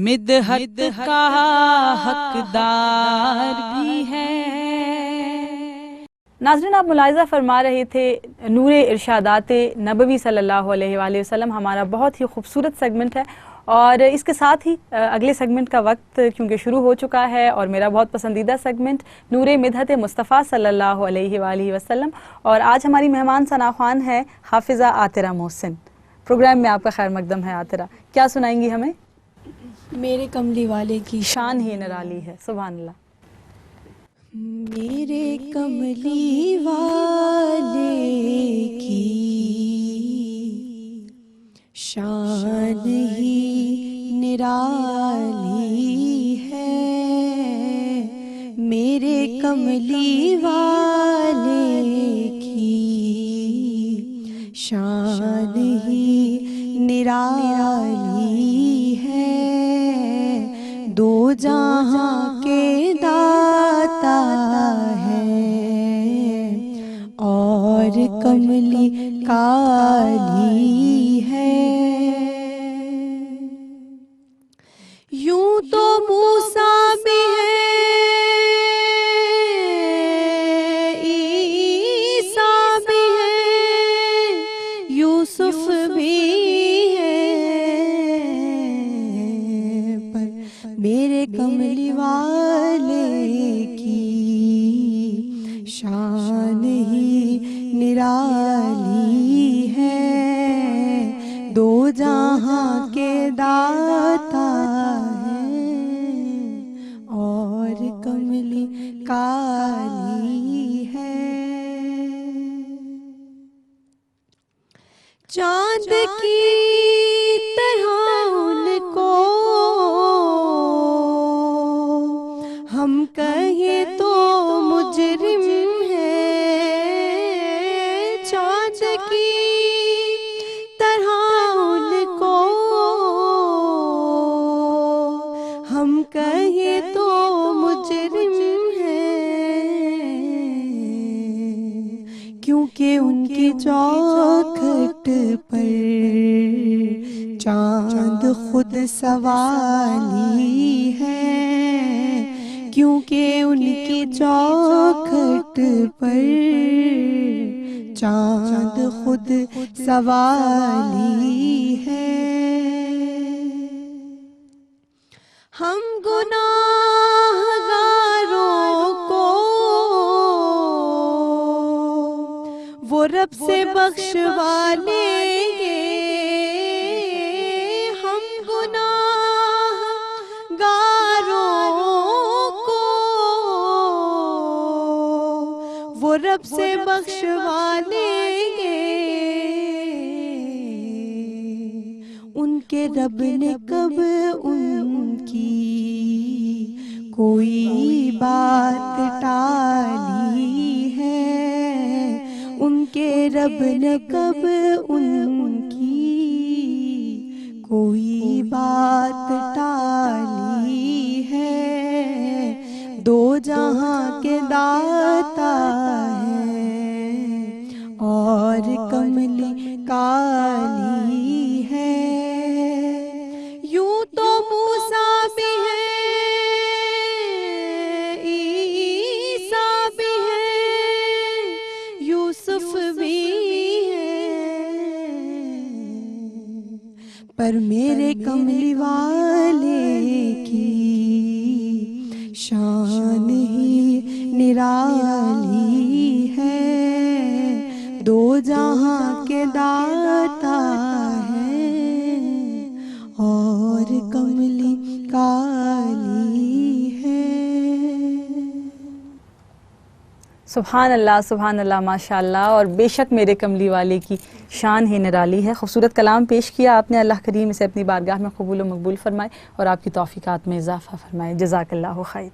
मिदहत का हकदार भी है। नाज़रीन, आप मुलाहिज़ा फरमा रहे थे नूर इरशादात नबवी सल्लल्लाहु अलैहि वसल्लम हमारा बहुत ही खूबसूरत सेगमेंट है और इसके साथ ही अगले सेगमेंट का वक्त क्योंकि शुरू हो चुका है और मेरा बहुत पसंदीदा सेगमेंट नूर मिदहत मुस्तफ़ा सल्लल्लाहु अलैहि वसल्लम। और आज हमारी मेहमान सना ख़ान है हाफिज़ा आतिरा मोहसिन। प्रोग्राम में आपका खैर मकदम है। आतिरा, क्या सुनाएंगी हमें? मेरे कमली वाले की शान ही निराली है। सुभान अल्लाह। मेरे कमली वाले की शान ही निराली है। मेरे कमली वाले की शान ही निराली है। दो जहां के दाता है और कमली काली है। यूं तो मूसा भी है, ईसा भी है, यूसुफ भी है, पर मेरे कमली वाले की शान ही निराली है। दो जहां के दाता है और कमली काली है। चांद की तरह उनको हम कहें तो मुजरिम है। चांद की तरह उनको हम कहें तो मुजरिम है, क्योंकि उनकी चौखट पर चांद खुद सवाली है। क्योंकि उनकी चौखट पर चांद खुद सवाली है। हम गुनाहगारों को वो रब से बख्शवा लेंगे। हम गुनाहगारों को वो रब से बख्शवा लेंगे। उनके रब ने कब उनकी कोई बात टाली है। उनके रब ने कब उनकी कोई बात टाली है। दो जहां के दाता है और कमली काली है। यूं तो मूसा भी है, ईसा भी है, यूसुफ भी है, पर मेरे कमली वाले की शान ही निराली है। दो जहां के दाता है और कमली काली है। सुभान अल्लाह माशाअल्लाह। और बेशक मेरे कमली वाले की शान ही निराली है। खूबसूरत कलाम पेश किया आपने। अल्लाह करीम इसे अपनी बारगाह में कबूल व मकबूल फरमाए और आपकी तौफीकात में इजाफ़ा फरमाए। जज़ाकल्लाहु खैर।